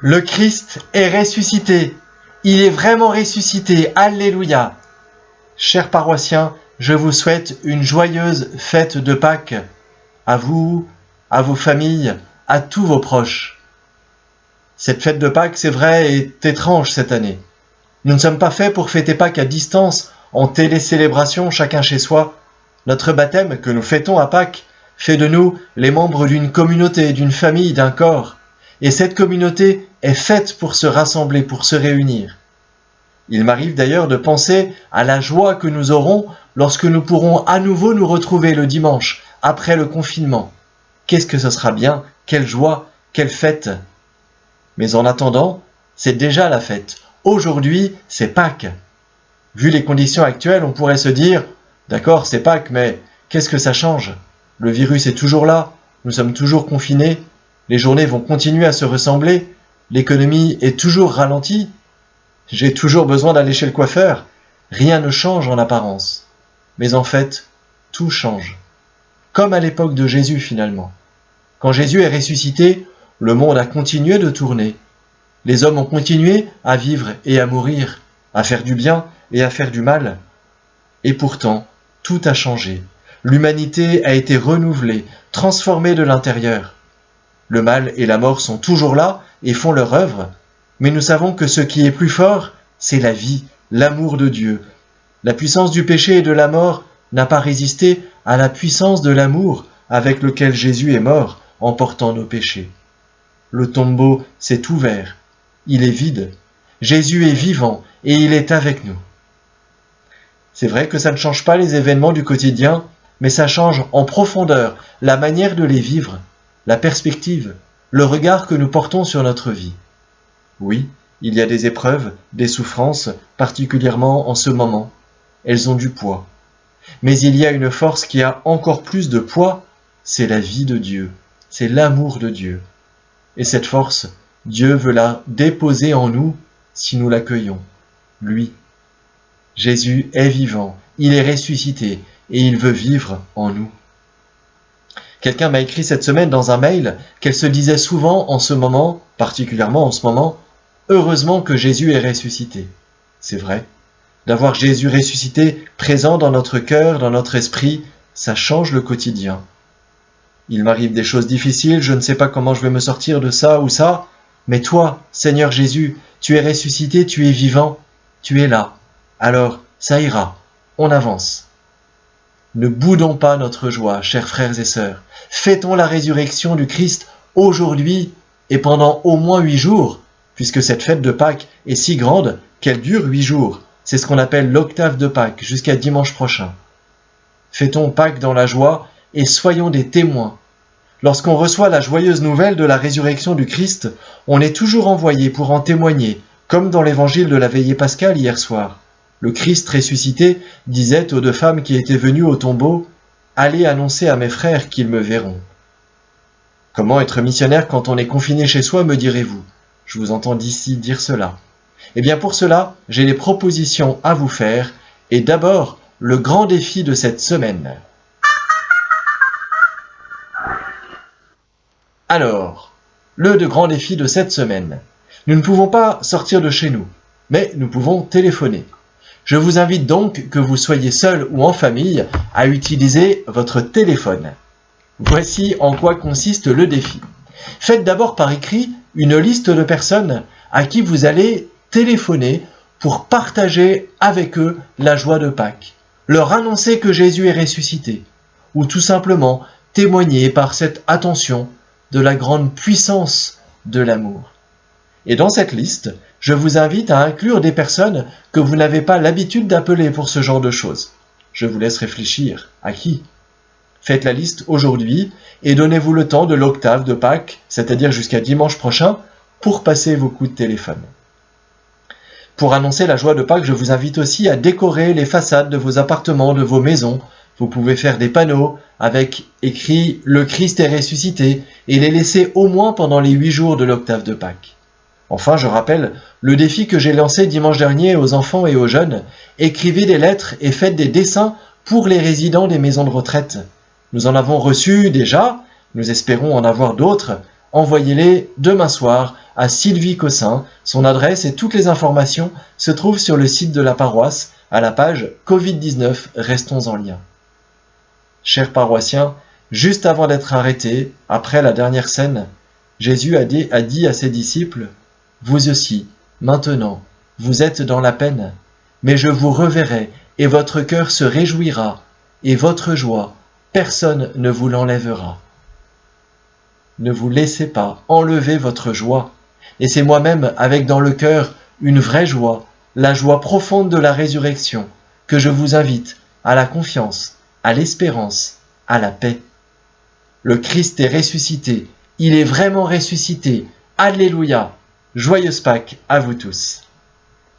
Le Christ est ressuscité. Il est vraiment ressuscité. Alléluia. Chers paroissiens, je vous souhaite une joyeuse fête de Pâques. À vous, à vos familles, à tous vos proches. Cette fête de Pâques, c'est vrai, est étrange cette année. Nous ne sommes pas faits pour fêter Pâques à distance, en télécélébration, chacun chez soi. Notre baptême, que nous fêtons à Pâques, fait de nous les membres d'une communauté, d'une famille, d'un corps. Et cette communauté est faite pour se rassembler, pour se réunir. Il m'arrive d'ailleurs de penser à la joie que nous aurons lorsque nous pourrons à nouveau nous retrouver le dimanche, après le confinement. Qu'est-ce que ce sera bien, quelle joie, quelle fête. Mais en attendant, c'est déjà la fête. Aujourd'hui, c'est Pâques. Vu les conditions actuelles, on pourrait se dire « D'accord, c'est Pâques, mais qu'est-ce que ça change? Le virus est toujours là, nous sommes toujours confinés, les journées vont continuer à se ressembler, l'économie est toujours ralentie, j'ai toujours besoin d'aller chez le coiffeur, rien ne change en apparence. » Mais en fait, tout change. Comme à l'époque de Jésus finalement. Quand Jésus est ressuscité, le monde a continué de tourner. Les hommes ont continué à vivre et à mourir, à faire du bien et à faire du mal. Et pourtant, tout a changé. L'humanité a été renouvelée, transformée de l'intérieur. Le mal et la mort sont toujours là et font leur œuvre, mais nous savons que ce qui est plus fort, c'est la vie, l'amour de Dieu. La puissance du péché et de la mort n'a pas résisté à la puissance de l'amour avec lequel Jésus est mort en portant nos péchés. Le tombeau s'est ouvert, il est vide, Jésus est vivant et il est avec nous. C'est vrai que ça ne change pas les événements du quotidien, mais ça change en profondeur la manière de les vivre, la perspective, le regard que nous portons sur notre vie. Oui, il y a des épreuves, des souffrances, particulièrement en ce moment. Elles ont du poids. Mais il y a une force qui a encore plus de poids, c'est la vie de Dieu, c'est l'amour de Dieu. Et cette force, Dieu veut la déposer en nous si nous l'accueillons, lui. Jésus est vivant, il est ressuscité et il veut vivre en nous. Quelqu'un m'a écrit cette semaine dans un mail qu'elle se disait souvent en ce moment, particulièrement en ce moment, « Heureusement que Jésus est ressuscité ». C'est vrai. D'avoir Jésus ressuscité présent dans notre cœur, dans notre esprit, ça change le quotidien. Il m'arrive des choses difficiles, je ne sais pas comment je vais me sortir de ça ou ça, mais toi, Seigneur Jésus, tu es ressuscité, tu es vivant, tu es là. Alors, ça ira, on avance. Ne boudons pas notre joie, chers frères et sœurs. Fêtons la résurrection du Christ aujourd'hui et pendant au moins 8 jours, puisque cette fête de Pâques est si grande qu'elle dure 8 jours. C'est ce qu'on appelle l'octave de Pâques, jusqu'à dimanche prochain. Fêtons Pâques dans la joie et soyons des témoins. Lorsqu'on reçoit la joyeuse nouvelle de la résurrection du Christ, on est toujours envoyé pour en témoigner, comme dans l'évangile de la veillée pascale hier soir. Le Christ ressuscité disait aux 2 femmes qui étaient venues au tombeau « Allez annoncer à mes frères qu'ils me verront ». Comment être missionnaire quand on est confiné chez soi, me direz-vous? Je vous entends d'ici dire cela. Eh bien pour cela, j'ai des propositions à vous faire, et d'abord, le grand défi de cette semaine. Alors, le grand défi de cette semaine. Nous ne pouvons pas sortir de chez nous, mais nous pouvons téléphoner. Je vous invite donc, que vous soyez seul ou en famille, à utiliser votre téléphone. Voici en quoi consiste le défi. Faites d'abord par écrit une liste de personnes à qui vous allez téléphoner pour partager avec eux la joie de Pâques, leur annoncer que Jésus est ressuscité, ou tout simplement témoigner par cette attention de la grande puissance de l'amour. Et dans cette liste, je vous invite à inclure des personnes que vous n'avez pas l'habitude d'appeler pour ce genre de choses. Je vous laisse réfléchir. À qui? Faites la liste aujourd'hui et donnez-vous le temps de l'octave de Pâques, c'est-à-dire jusqu'à dimanche prochain, pour passer vos coups de téléphone. Pour annoncer la joie de Pâques, je vous invite aussi à décorer les façades de vos appartements, de vos maisons. Vous pouvez faire des panneaux avec écrit « Le Christ est ressuscité » et les laisser au moins pendant les 8 jours de l'octave de Pâques. Enfin, je rappelle le défi que j'ai lancé dimanche dernier aux enfants et aux jeunes. Écrivez des lettres et faites des dessins pour les résidents des maisons de retraite. Nous en avons reçu déjà, nous espérons en avoir d'autres. Envoyez-les demain soir à Sylvie Cossin. Son adresse et toutes les informations se trouvent sur le site de la paroisse, à la page Covid-19, restons en lien. Chers paroissiens, juste avant d'être arrêté, après la dernière scène, Jésus a dit à ses disciples, « Vous aussi, maintenant, vous êtes dans la peine, mais je vous reverrai, et votre cœur se réjouira, et votre joie, personne ne vous l'enlèvera. » Ne vous laissez pas enlever votre joie, et c'est moi-même avec dans le cœur une vraie joie, la joie profonde de la résurrection, que je vous invite à la confiance, à l'espérance, à la paix. Le Christ est ressuscité, il est vraiment ressuscité. Alléluia! Joyeuse Pâques à vous tous.